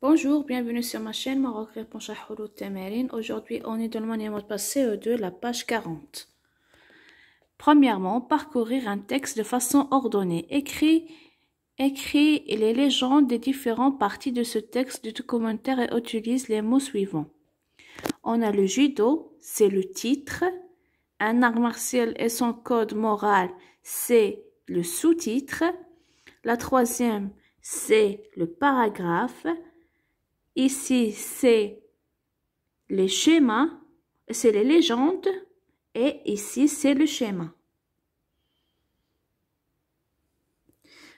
Bonjour, bienvenue sur ma chaîne Maroc Réponse à Houlout Tamarin. Aujourd'hui, on est dans le manuel mot de passe CE2, la page 40. Premièrement, parcourir un texte de façon ordonnée. Écris les légendes des différentes parties de ce texte de commentaire et utilise les mots suivants. On a le judo, c'est le titre. Un art martial et son code moral, c'est le sous-titre. La troisième, c'est le paragraphe. Ici, c'est les schémas, c'est les légendes, et ici, c'est le schéma.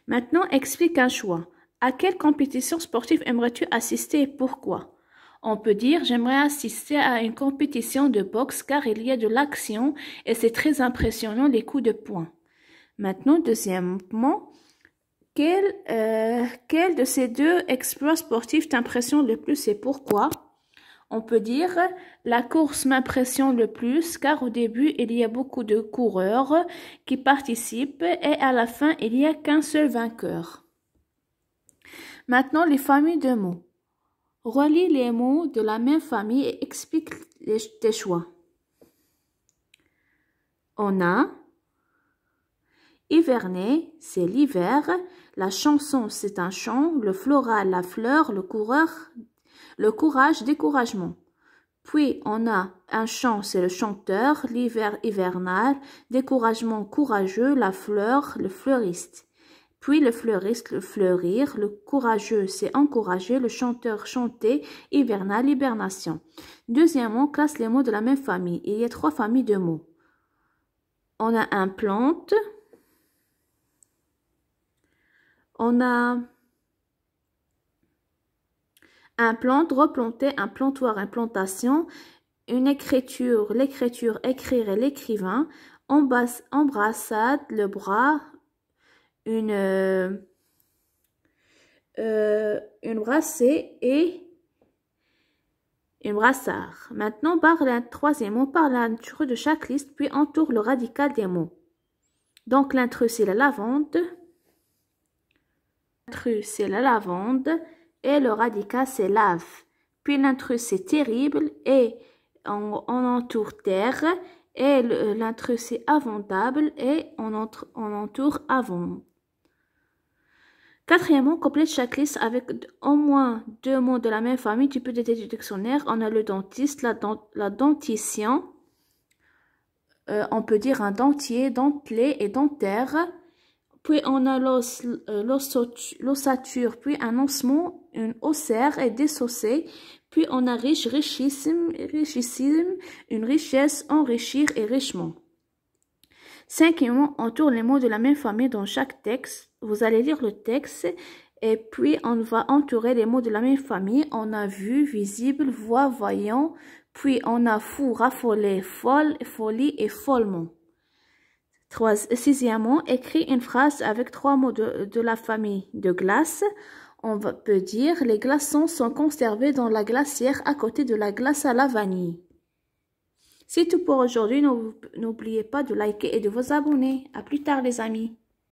Maintenant, explique un choix. À quelle compétition sportive aimerais-tu assister et pourquoi? On peut dire, j'aimerais assister à une compétition de boxe car il y a de l'action et c'est très impressionnant les coups de poing. Maintenant, deuxièmement, quel de ces deux exploits sportifs t'impressionne le plus et pourquoi? On peut dire la course m'impressionne le plus car au début il y a beaucoup de coureurs qui participent et à la fin il n'y a qu'un seul vainqueur. Maintenant les familles de mots. Relis les mots de la même famille et explique tes choix. On a hiverner, c'est l'hiver. La chanson, c'est un chant. Le floral, la fleur. Le courage, découragement. Puis, on a un chant, c'est le chanteur. L'hiver, hivernal. Découragement, courageux. La fleur, le fleuriste. Puis, le fleuriste, le fleurir. Le courageux, c'est encourager. Le chanteur, chanter. Hivernal, hibernation. Deuxièmement, classe les mots de la même famille. Il y a 3 familles de mots. On a un plante. On a un plante, replanter, un plantoir, implantation, une écriture, l'écriture, écrire et l'écrivain, embrassade, le bras, une brassée et une brassard. Maintenant, troisième mot, par l'intrus de chaque liste, puis entoure le radical des mots. Donc, l'intrus, c'est la lavande. L'intrus, c'est la lavande et le radical, c'est lave. Puis l'intrus, c'est terrible et on entoure terre et l'intrus, c'est avondable et on entoure avant. Quatrièmement, complète chaque liste avec au moins 2 mots de la même famille du petit dictionnaire. On a le dentiste, la dentition. On peut dire un dentier, dentelé et dentaire. Puis on a l'ossature, puis un ossement, une ossère et désossé. Puis on a riche, richissime, une richesse, enrichir et richement. Cinquièmement, on tourne les mots de la même famille dans chaque texte. Vous allez lire le texte et puis on va entourer les mots de la même famille. On a vu, visible, voix, voyant. Puis on a fou, raffolé, folle, folie et follement. Sixièmement, écris une phrase avec 3 mots de la famille de glace. On peut dire les glaçons sont conservés dans la glacière à côté de la glace à la vanille. C'est tout pour aujourd'hui. N'oubliez pas de liker et de vous abonner. À plus tard les amis.